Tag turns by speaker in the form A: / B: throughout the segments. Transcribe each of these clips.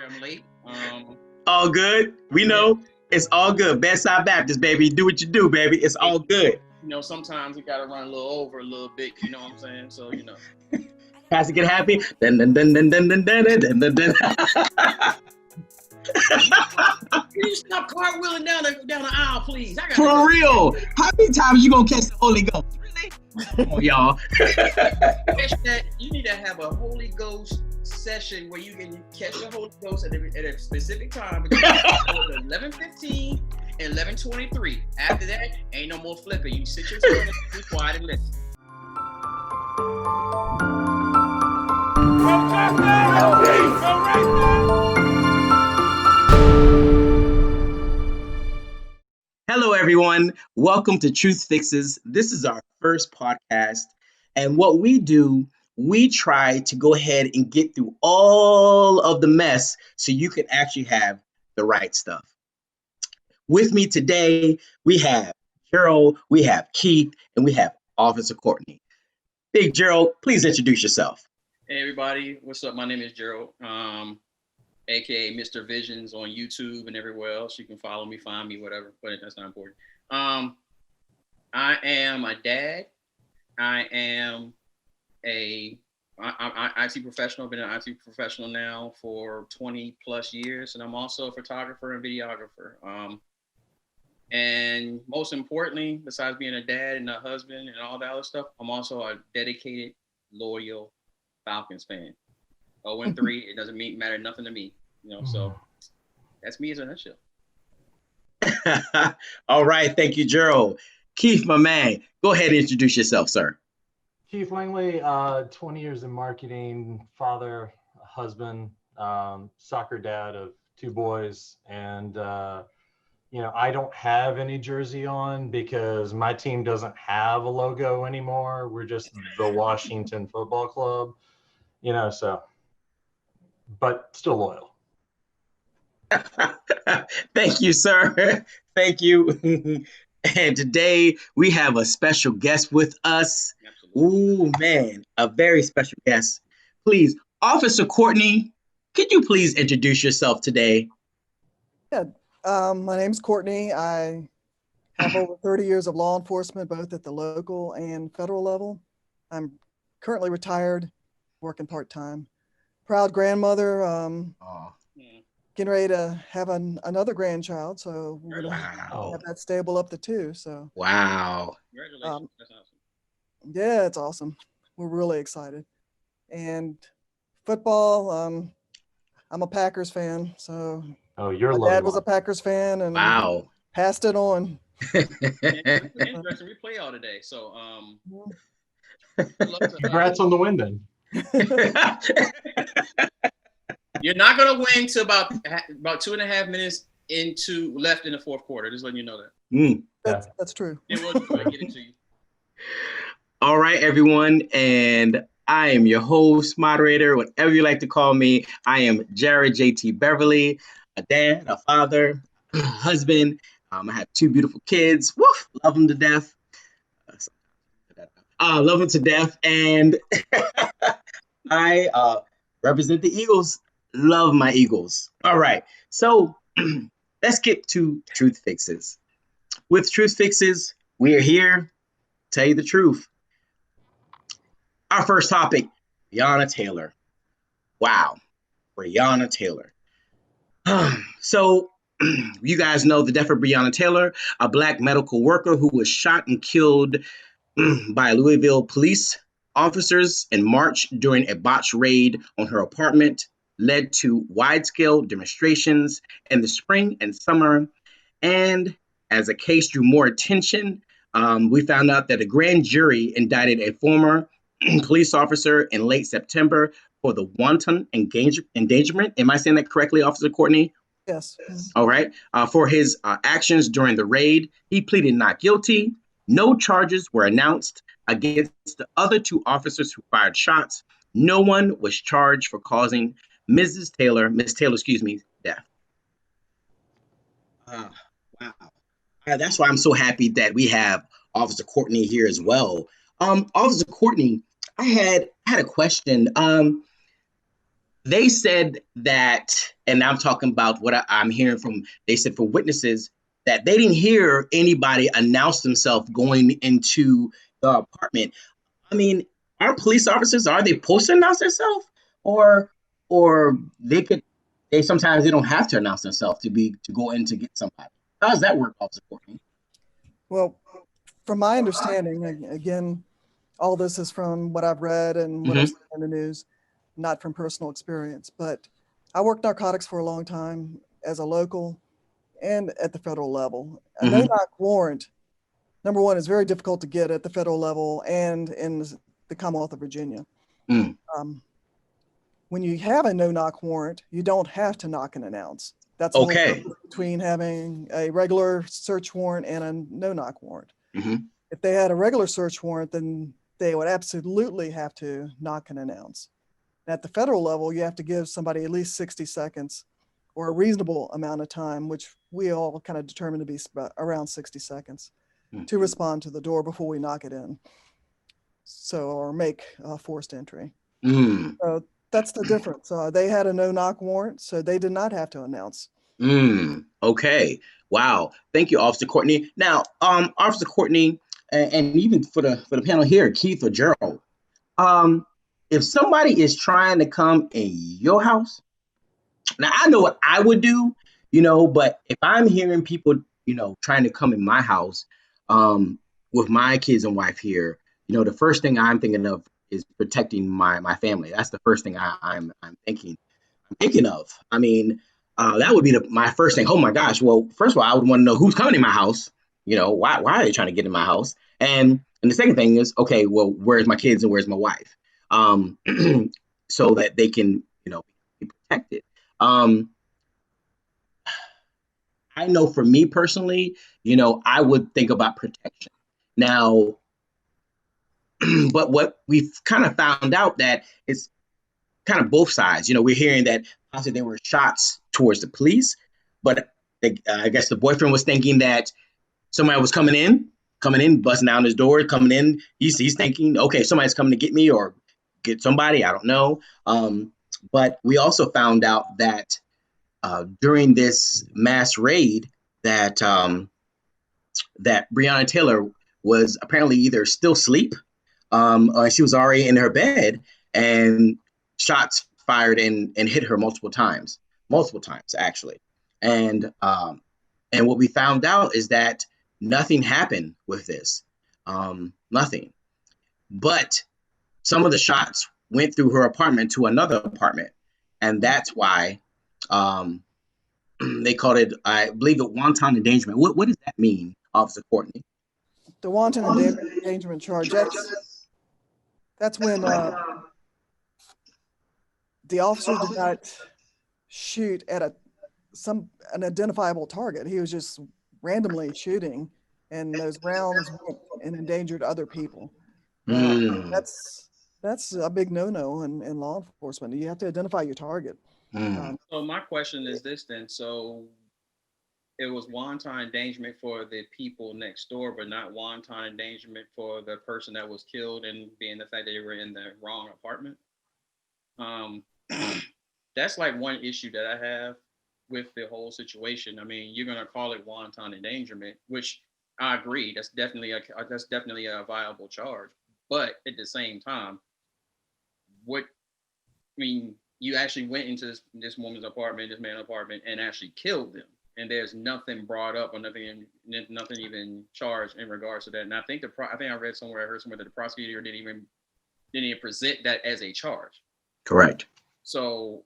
A: sorry I'm late.
B: All good. We know it's all good. Bedside Baptist, baby. Do what you do, baby. It's all good.
A: Sometimes you gotta run a little over a little bit. You know what I'm saying? So
B: Pastor, get happy. Dun, dun, dun, dun, dun, dun, dun, dun, dun, dun.
A: Can you stop cartwheeling down the aisle, please?
B: For real. How many times you gonna catch the Holy Ghost? Really? Come on, y'all.
A: You need to have a Holy Ghost session where you can catch the Holy Ghost at a specific time between 11:15 and 11:23. After that, ain't no more flipping. You sit your and be quiet and listen.
B: Hello, everyone. Welcome to TruthFIxes. This is our first podcast. And what we do, we try to go ahead and get through all of the mess so you can actually have the right stuff. With me today, we have Gerald, we have Keith, and we have Officer Courtney. Big Gerald, please introduce yourself.
A: Hey, everybody. What's up? My name is Gerald, aka Mr. Visions on YouTube and everywhere else. You can follow me, find me, whatever, but that's not important. I am a dad. I am I'm IT professional. I've been an IT professional now for 20 plus years, and I'm also a photographer and videographer. And most importantly, besides being a dad and a husband and all that other stuff, I'm also a dedicated, loyal Falcons fan. 0-3, it doesn't matter nothing to me, so that's me as a nutshell.
B: All right, thank you, Gerald. Keith, my man, go ahead and introduce yourself, sir.
C: Keith Langley, 20 years in marketing, father, husband, soccer dad of 2 boys, and I don't have any jersey on because my team doesn't have a logo anymore. We're just the Washington Football Club, but still loyal.
B: Thank you, sir. Thank you. And today we have a special guest with us. Absolutely. Ooh, man, a very special guest. Please, Officer Courtney, could you please introduce yourself today?
D: Yeah, my name's Courtney. I have over 30 years of law enforcement, both at the local and federal level. I'm currently retired, working part-time. Proud grandmother, getting ready to have another grandchild, so we're going to have that stable up to 2. So
B: wow.
A: Congratulations. That's awesome.
D: Yeah, it's awesome. We're really excited. And football, I'm a Packers fan, so
C: my
D: dad was a Packers fan and passed it on.
A: Interesting. We play all today, so
C: congrats on the win then.
A: You're not gonna win till about 2.5 minutes left in the fourth quarter. Just letting you know that.
D: That's true.
A: It was going to get it to you.
B: All right, everyone, and I am your host, moderator, whatever you like to call me. I am Jared JT Beverly, a dad, a father, a husband. I have 2 beautiful kids. Woof, love them to death. Love them to death, and I represent the Eagles. Love my Eagles. All right, so let's get to TruthFIxes. With TruthFIxes, we are here to tell you the truth. Our first topic, Breonna Taylor. Wow, Breonna Taylor. So you guys know the death of Breonna Taylor, a Black medical worker who was shot and killed by Louisville police officers in March during a botched raid on her apartment, led to wide-scale demonstrations in the spring and summer. And as the case drew more attention, we found out that a grand jury indicted a former police officer in late September for the wanton endangerment. Am I saying that correctly, Officer Courtney?
D: Yes.
B: All right. For his actions during the raid, he pleaded not guilty. No charges were announced against the other 2 officers who fired shots. No one was charged for causing Miss Taylor, death. Wow. That's why I'm so happy that we have Officer Courtney here as well. Officer Courtney, I had a question. they said that, and I'm talking about what I'm hearing from, they said for witnesses that they didn't hear anybody announce themselves going into the apartment. I mean, are police officers, are they supposed to announce themselves? Or they sometimes they don't have to announce themselves to go in to get somebody. How does that work, Officer Courtney?
D: Well, from my understanding, again, all this is from what I've read and what I've seen in the news, not from personal experience. But I worked narcotics for a long time as a local and at the federal level. A no-knock warrant, number one, is very difficult to get at the federal level and in the Commonwealth of Virginia. When you have a no-knock warrant, you don't have to knock and announce. That's the whole difference between having a regular search warrant and a no-knock warrant. If they had a regular search warrant, then they would absolutely have to knock and announce. At the federal level, you have to give somebody at least 60 seconds or a reasonable amount of time, which we all kind of determined to be around 60 seconds to respond to the door before we knock it in. So, or make a forced entry. So that's the difference. They had a no-knock warrant, so they did not have to announce.
B: Okay. Wow. Thank you, Officer Courtney. Now, Officer Courtney, and even for the panel here, Keith or Gerald, if somebody is trying to come in your house, now I know what I would do, but if I'm hearing people, trying to come in my house, with my kids and wife here, the first thing I'm thinking of is protecting my family. That's the first thing I'm thinking of. I mean, that would be my first thing. Oh my gosh. Well, first of all, I would want to know who's coming in my house. Why are they trying to get in my house? And the second thing is, okay, well, where's my kids and where's my wife? So that they can, be protected. I know for me personally, I would think about protection. Now, but what we've kind of found out that it's kind of both sides. We're hearing that possibly there were shots towards the police, but I guess the boyfriend was thinking that somebody was coming in, busting down his door, coming in. He's thinking, okay, somebody's coming to get me or get somebody. I don't know. But we also found out that during this mass raid that Breonna Taylor was apparently either still asleep or she was already in her bed, and shots fired and hit her multiple times actually. And what we found out is that nothing happened with this, nothing. But some of the shots went through her apartment to another apartment, and that's why they called it, I believe, the Wanton Endangerment. What does that mean, Officer Courtney?
D: The Wanton Endangerment charge, that's when the officer did not shoot at an identifiable target. He was just randomly shooting, and those rounds went and endangered other people. That's a big no-no in law enforcement. You have to identify your target.
A: So my question is this then. So it was wanton endangerment for the people next door, but not wanton endangerment for the person that was killed, and being the fact that they were in the wrong apartment. That's like one issue that I have with the whole situation. I mean, you're gonna call it wanton endangerment, which I agree. That's definitely a viable charge. But at the same time, you actually went into this woman's apartment, this man's apartment, and actually killed them. And there's nothing brought up or nothing even charged in regards to that. And I think I heard somewhere that the prosecutor didn't even present that as a charge.
B: Correct.
A: So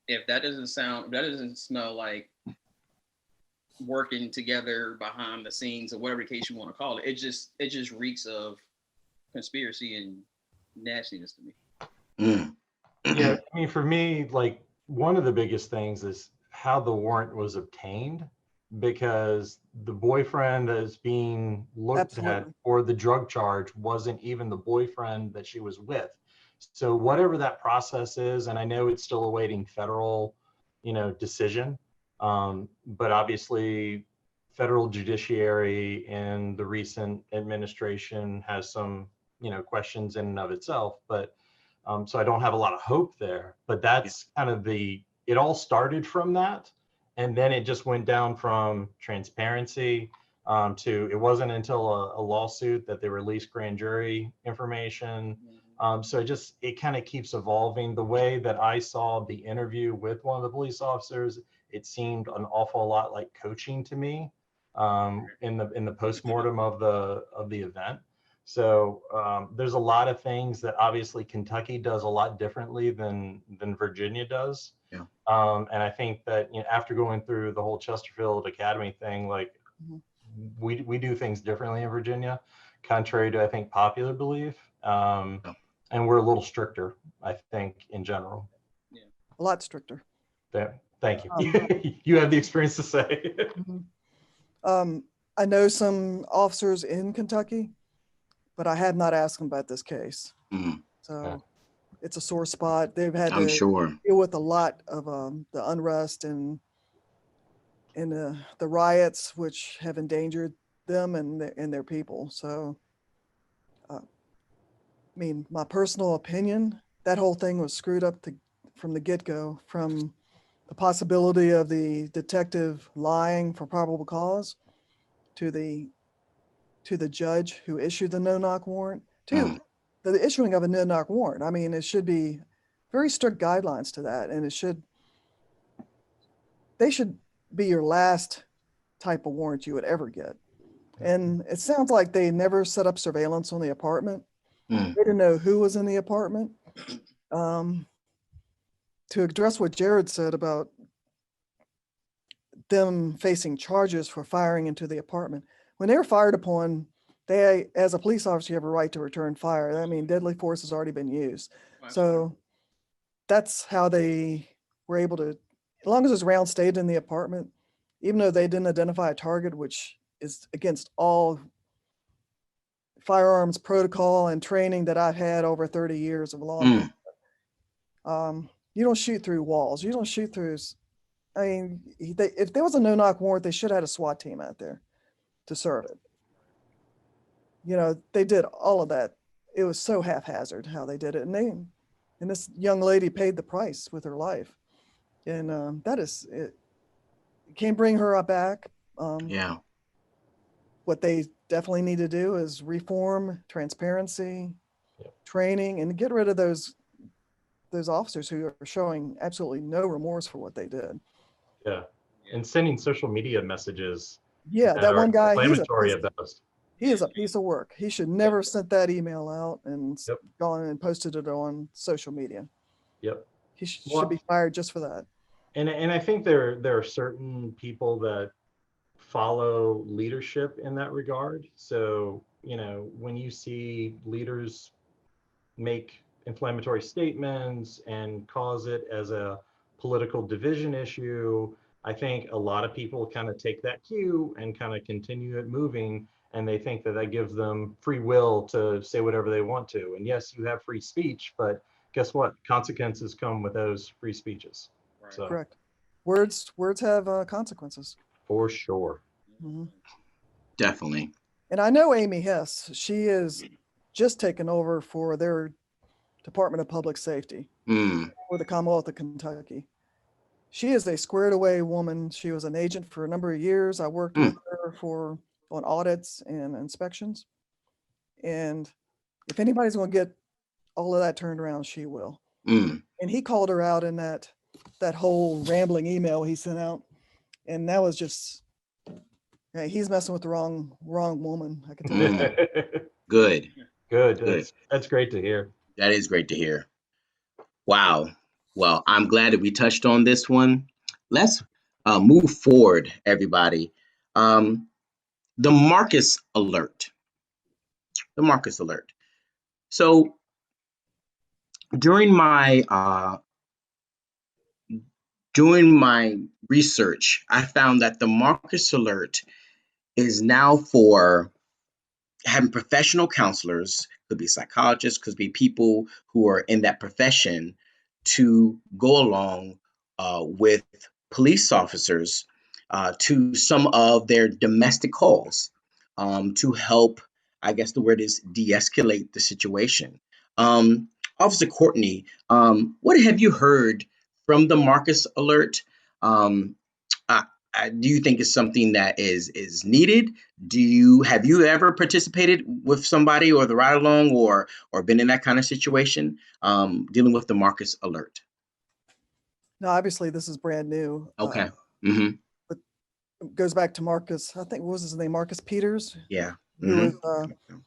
A: if that doesn't smell like working together behind the scenes or whatever case you want to call it, it just reeks of conspiracy and nastiness to me.
C: Yeah, I mean, for me, like, one of the biggest things is how the warrant was obtained, because the boyfriend as being looked at for the drug charge wasn't even the boyfriend that she was with. So whatever that process is, and I know it's still awaiting federal, decision, but obviously federal judiciary in the recent administration has some, questions in and of itself. But So I don't have a lot of hope there, but that's kind of it all started from that. And then it just went down from transparency to, it wasn't until a lawsuit that they released grand jury information. So it kind of keeps evolving. The way that I saw the interview with one of the police officers, it seemed an awful lot like coaching to me in the postmortem of the event. So there's a lot of things that obviously Kentucky does a lot differently than Virginia does.
B: Yeah.
C: And I think that, you know, after going through the whole Chesterfield Academy thing, like we do things differently in Virginia, contrary to, I think, popular belief. And we're a little stricter, I think, in general.
A: Yeah.
D: A lot stricter.
C: Thank you. You have the experience to say.
D: I know some officers in Kentucky, but I have not asked them about this case. So it's a sore spot. They've had to deal with a lot of the unrest and the riots, which have endangered them and their people. So, I mean, my personal opinion, that whole thing was screwed up from the get-go, from the possibility of the detective lying for probable cause to the judge who issued the no-knock warrant to the issuing of a no-knock warrant. I mean, it should be very strict guidelines to that, and they should be your last type of warrant you would ever get. And it sounds like they never set up surveillance on the apartment. They didn't know who was in the apartment. To address what Jared said about them facing charges for firing into the apartment, when they're fired upon, they, as a police officer, you have a right to return fire. I mean, deadly force has already been used. So that's how they were able to, as long as this round stayed in the apartment, even though they didn't identify a target, which is against all firearms protocol and training that I've had over 30 years of law enforcement. You don't shoot through walls. You don't shoot through, I mean, if there was a no-knock warrant, they should have had a SWAT team out there to serve it. You know, they did all of that. It was so haphazard how they did it. And this young lady paid the price with her life. And that is, it can't bring her back. What they definitely need to do is reform, transparency, training, and get rid of those officers who are showing absolutely no remorse for what they did.
C: Yeah. And sending social media messages.
D: That one guy, he is a piece of work. He should never sent that email out and gone and posted it on social media. He should be fired just for that.
C: And I think there are certain people that follow leadership in that regard. So, you know, when you see leaders make inflammatory statements and cause it as a political division issue, I think a lot of people kind of take that cue and kind of continue it moving, and they think that gives them free will to say whatever they want to. And yes, you have free speech, but guess what? Consequences come with those free speeches.
A: Right.
C: So,
D: correct. Words have consequences.
C: For sure.
B: Definitely.
D: And I know Amy Hess. She is just taken over for their Department of Public Safety for the Commonwealth of Kentucky. She is a squared away woman. She was an agent for a number of years. I worked with her on audits and inspections. And if anybody's going to get all of that turned around, she will. And he called her out in that whole rambling email he sent out. And that was just, he's messing with the wrong woman. I can tell you.
B: Good.
C: That's great to hear.
B: That is great to hear. Wow. Well, I'm glad that we touched on this one. Let's move forward, everybody. The Marcus alert. The Marcus alert. So during my research, I found that the Marcus alert is now for having professional counselors, could be psychologists, could be people who are in that profession, to go along with police officers to some of their domestic calls to help, I guess the word is, de-escalate the situation. Officer Courtney, what have you heard from the Marcus alert? Uh, do you think it's something that is needed? Have you ever participated with somebody or the ride along or been in that kind of situation dealing with the Marcus alert?
D: No, obviously this is brand new.
B: Okay. Mm-hmm.
D: But it goes back to Marcus, I think, what was his name? Marcus Peters,
B: Yeah.
D: who was
B: Mm-hmm.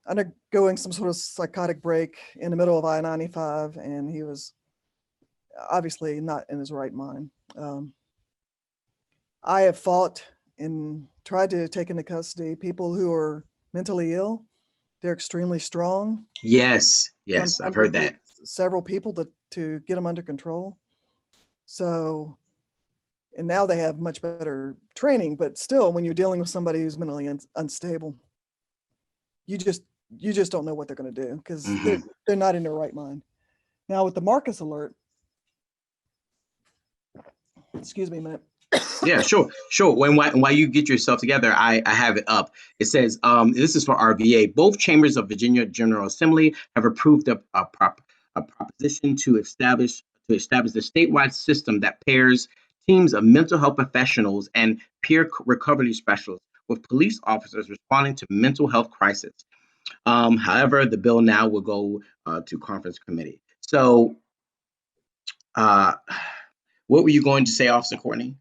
D: undergoing some sort of psychotic break in the middle of I-95, and he was obviously not in his right mind. I have fought and tried to take into custody people who are mentally ill. They're extremely strong.
B: Yes. I've
D: Sometimes
B: heard
D: it
B: that.
D: takes several people to get them under control. So, and now they have much better training, but still, when you're dealing with somebody who's mentally unstable, you just don't know what they're going to do because they're not in their right mind. Now with the Marcus alert, excuse me a minute.
B: Yeah, sure. While you get yourself together, I have it up. It says, this is for RVA. Both chambers of Virginia General Assembly have approved a proposition to establish the statewide system that pairs teams of mental health professionals and peer recovery specialists with police officers responding to mental health crisis. However, the bill now will go to conference committee. So, what were you going to say, Officer Courtney?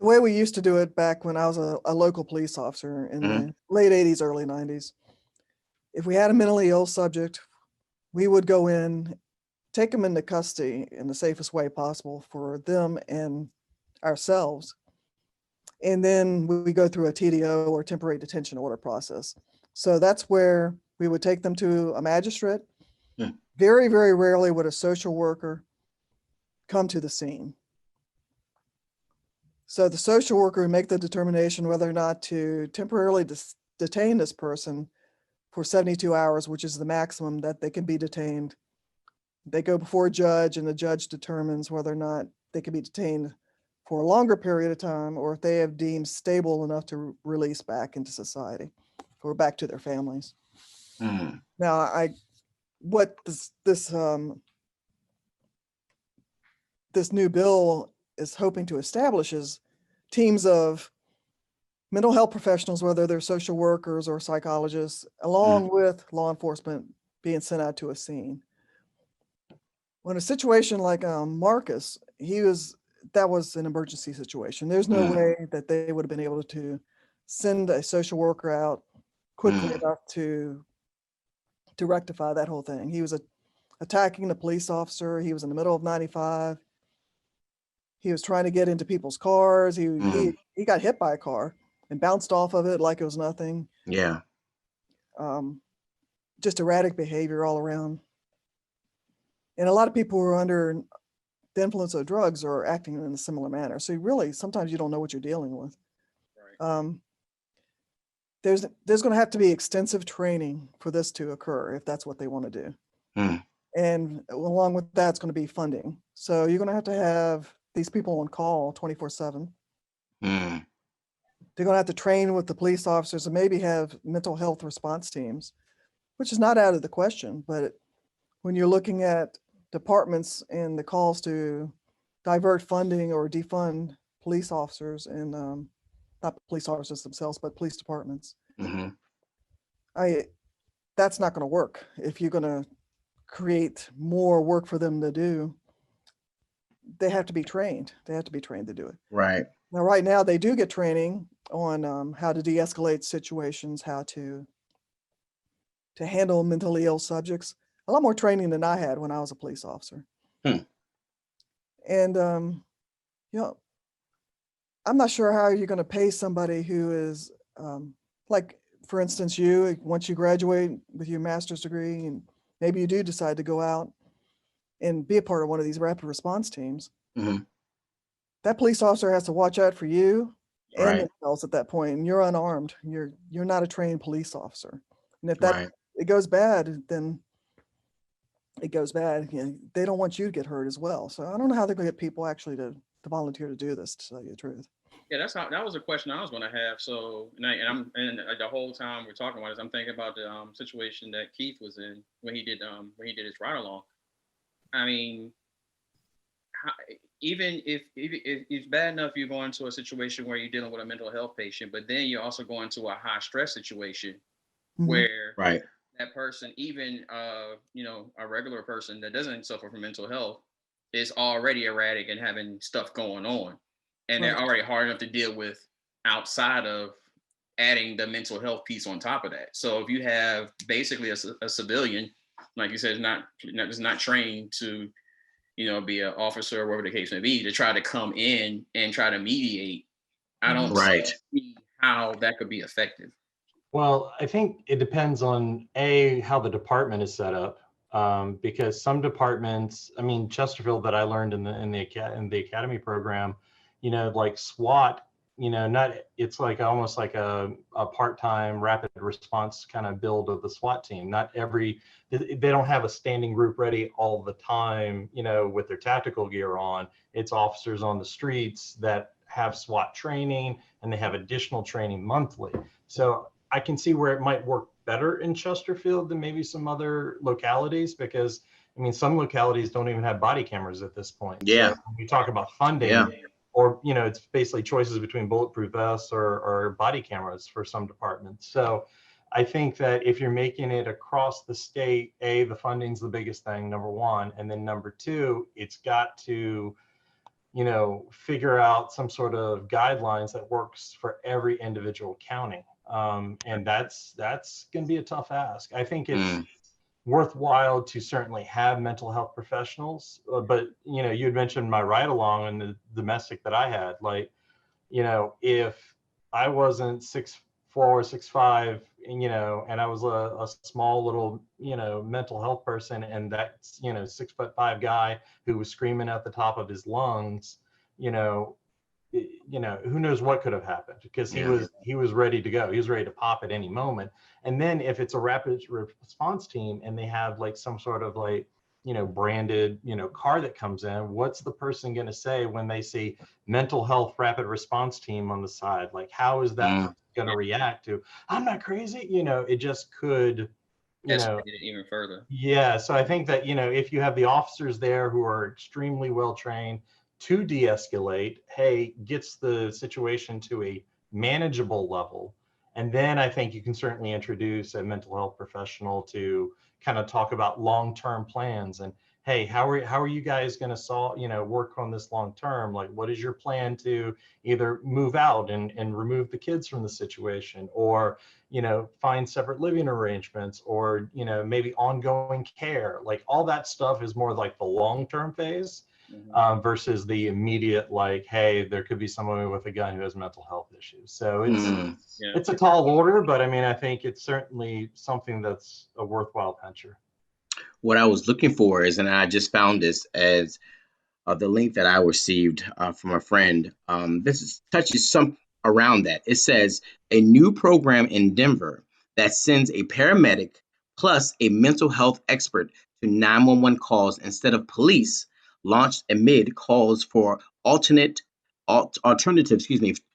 D: The way we used to do it back when I was a local police officer in the late 80s, early 90s, if we had a mentally ill subject, we would go in, take them into custody in the safest way possible for them and ourselves. And then we go through a TDO or temporary detention order process. So that's where we would take them to a magistrate. Very, very rarely would a social worker come to the scene. So the social worker would make the determination whether or not to temporarily detain this person for 72 hours, which is the maximum that they can be detained. They go before a judge and the judge determines whether or not they can be detained for a longer period of time or if they have deemed stable enough to release back into society or back to their families. Now, what this new bill is hoping to establish is teams of mental health professionals, whether they're social workers or psychologists, along with law enforcement being sent out to a scene. When a situation like Marcus, that was an emergency situation. There's no way that they would have been able to send a social worker out quickly enough to rectify that whole thing. He was attacking the police officer. He was in the middle of 95. He was trying to get into people's cars. He got hit by a car and bounced off of it like it was nothing.
B: Yeah.
D: Just erratic behavior all around. And a lot of people who are under the influence of drugs are acting in a similar manner. So really, sometimes you don't know what you're dealing with. Right. There's going to have to be extensive training for this to occur if that's what they want to do. And along with that, it's going to be funding. So you're going to have these people on call 24/7. They're going to have to train with the police officers and maybe have mental health response teams, which is not out of the question. But when you're looking at departments and the calls to divert funding or defund police officers and not police officers themselves, but police departments, that's not going to work. If you're going to create more work for them to do, they have to be trained. They have to be trained to do it.
B: Right.
D: Now, right now, they do get training on how to de-escalate situations, how to handle mentally ill subjects. A lot more training than I had when I was a police officer. And, I'm not sure how you're going to pay somebody who is, like, for instance, once you graduate with your master's degree, and maybe you do decide to go out and be a part of one of these rapid response teams, that police officer has to watch out for you and themselves at that point, and you're unarmed. You're not a trained police officer. And if it goes bad, then it goes bad. They don't want you to get hurt as well. So I don't know how they're going to get people actually to volunteer to do this, to tell you the truth.
A: Yeah, that was a question I was going to have. So, and the whole time we're talking about this, I'm thinking about the situation that Keith was in when he did his ride along. I mean, even if it's bad enough you go into a situation where you're dealing with a mental health patient, but then you're also going to a high stress situation where that person, even a regular person that doesn't suffer from mental health, is already erratic and having stuff going on, and they're already hard enough to deal with outside of adding the mental health piece on top of that. So if you have basically a civilian, like you said, is not trained to be an officer or whatever the case may be, to try to come in and try to mediate, I don't see how that could be effective.
C: Well, I think it depends on how the department is set up, because some departments, I mean, Chesterfield, that I learned in the academy program, like SWAT, it's like almost like a part-time rapid response kind of build of the SWAT team. They don't have a standing group ready all the time, with their tactical gear on. It's officers on the streets that have SWAT training, and they have additional training monthly. So I can see where it might work better in Chesterfield than maybe some other localities, because I mean, some localities don't even have body cameras at this point.
B: Yeah.
C: So when we talk about funding, or it's basically choices between bulletproof vests or body cameras for some departments. So I think that if you're making it across the state, the funding's the biggest thing, number one, and then number two, it's got to figure out some sort of guidelines that works for every individual county. And that's going to be a tough ask. I think it's worthwhile to certainly have mental health professionals, but you had mentioned my ride along and the domestic that I had. Like, if I wasn't 6'4", 6'5", and I was a small little mental health person, and that's 6'5" guy who was screaming at the top of his lungs, who knows what could have happened, because he was ready to go. He was ready to pop at any moment. And then if it's a rapid response team and they have like some sort of like, branded, car that comes in, what's the person going to say when they see mental health rapid response team on the side? Like, how is that going to react to, I'm not crazy? It just could,
A: escalate it even further.
C: Yeah. So I think that, if you have the officers there who are extremely well trained to de-escalate, gets the situation to a manageable level. And then I think you can certainly introduce a mental health professional to kind of talk about long-term plans and, how are you guys going to work on this long-term? Like, what is your plan to either move out and remove the kids from the situation, or, find separate living arrangements, or, maybe ongoing care? Like, all that stuff is more like the long-term phase. Versus the immediate, like, there could be someone with a gun who has mental health issues. So it's a tall order, but I mean, I think it's certainly something that's a worthwhile venture.
B: What I was looking for is, and I just found this as the link that I received from a friend. Touches some around that. It says a new program in Denver that sends a paramedic plus a mental health expert to 911 calls instead of police, launched amid calls for alternatives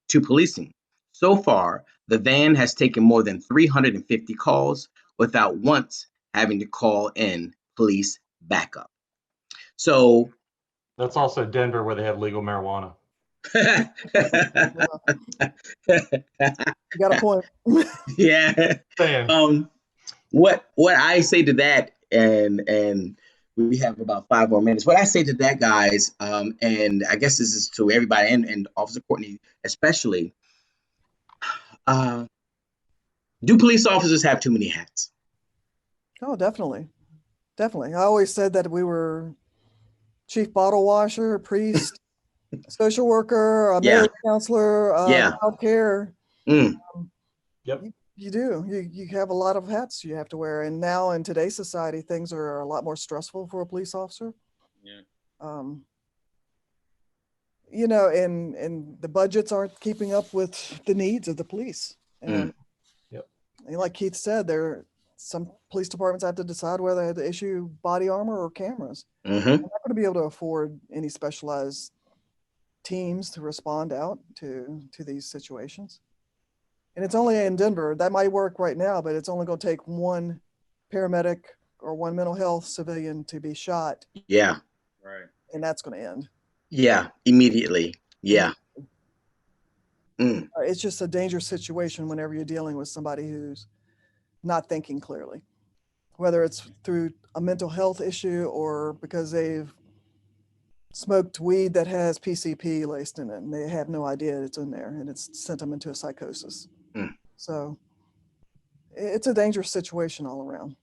B: to policing. So far, the van has taken more than 350 calls without once having to call in police backup. So
C: that's also Denver, where they have legal marijuana.
D: You got a point.
B: Yeah. What I say to that, and we have about 5 more minutes. What I say to that, guys, and I guess this is to everybody, and Officer Courtney especially, do police officers have too many hats?
D: Oh, definitely. Definitely. I always said that we were chief bottle washer, priest, social worker, a marriage counselor, healthcare.
C: Yep.
D: You do. You have a lot of hats you have to wear. And now in today's society, things are a lot more stressful for a police officer.
A: Yeah.
D: And the budgets aren't keeping up with the needs of the police. And like Keith said, some police departments have to decide whether they have to issue body armor or cameras. They're not going to be able to afford any specialized teams to respond out to these situations. And it's only in Denver. That might work right now, but it's only going to take one paramedic or one mental health civilian to be shot.
B: Yeah.
A: Right.
D: And that's going to end.
B: Yeah. Immediately. Yeah.
D: It's just a dangerous situation whenever you're dealing with somebody who's not thinking clearly, whether it's through a mental health issue or because they've smoked weed that has PCP laced in it and they have no idea it's in there and it's sent them into a psychosis. So it's a dangerous situation all around.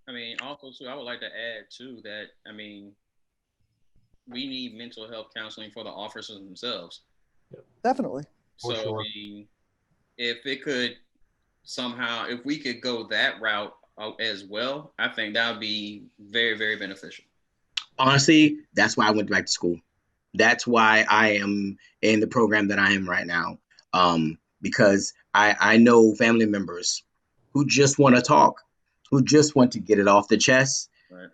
A: I mean, also too, I would like to add too that, I mean, we need mental health counseling for the officers themselves.
D: Definitely.
A: So,
C: sure.
A: I mean, if it could somehow, if we could go that route as well, I think that would be very, very beneficial.
B: Honestly, that's why I went back to school. That's why I am in the program that I am right now. Because I know family members who just want to talk, who just want to get it off the chest,
A: right.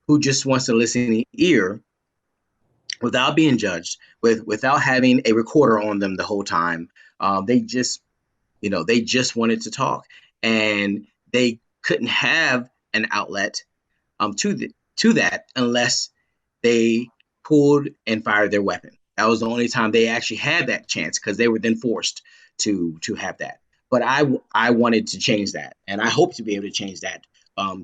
B: Who just wants to listen in the ear without being judged, without having a recorder on them the whole time. They just wanted to talk, and they couldn't have an outlet to that unless they pulled and fired their weapon. That was the only time they actually had that chance, because they were then forced to have that. But I wanted to change that, and I hope to be able to change that,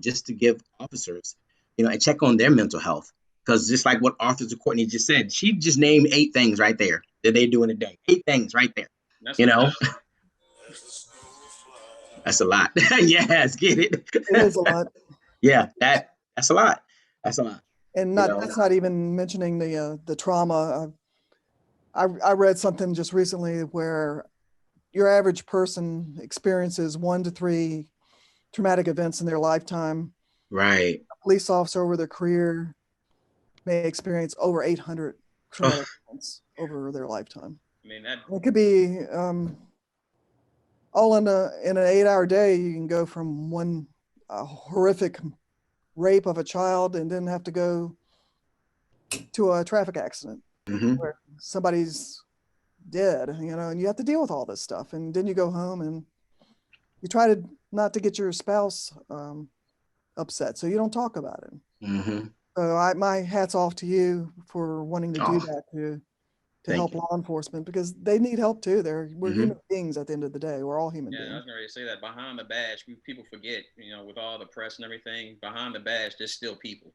B: just to give officers, a check on their mental health. Because just like what Officer Courtney just said, she just named 8 things right there that they do in a day. 8 things right there. That's a lot. Yes, get it.
D: It is a lot.
B: Yeah, that's a lot. That's a lot.
D: And that's not even mentioning the trauma. I read something just recently where your average person experiences 1 to 3 traumatic events in their lifetime.
B: Right.
D: A police officer over their career may experience over 800 traumatic events over their lifetime.
A: I mean, that
D: it could be all in an 8-hour day. You can go from one horrific rape of a child and then have to go to a traffic accident where somebody's dead, and you have to deal with all this stuff. And then you go home and you try to not to get your spouse upset, so you don't talk about it. So my hat's off to you for wanting to do that to help law enforcement, because they need help too. We're human beings at the end of the day. We're all human beings.
A: I was going to say that behind the badge, people forget, with all the press and everything, behind the badge, there's still people.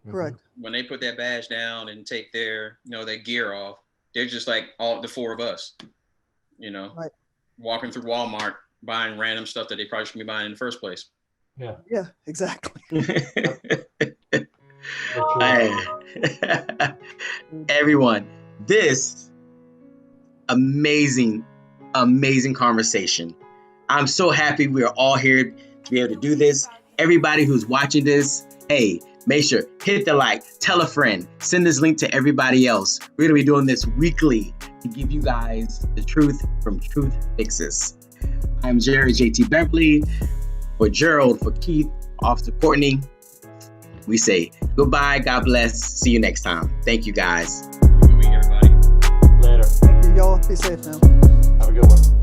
D: Correct.
A: When they put that badge down and take their gear off, they're just like all the 4 of us,
D: right.
A: Walking through Walmart, buying random stuff that they probably shouldn't be buying in the first place.
D: Yeah, exactly.
B: Everyone, this amazing conversation. I'm so happy we are all here to be able to do this. Everybody who's watching this, hey, make sure, hit the like, tell a friend, send this link to everybody else. We're going to be doing this weekly to give you guys the truth from TruthFIxes. I'm Jerry JT Beverly, for Gerald, for Keith, Officer Courtney. We say goodbye, God bless, see you next time. Thank you, guys.
A: Good week, everybody.
C: Later.
D: Thank you, y'all. Be safe now.
C: Have a good one.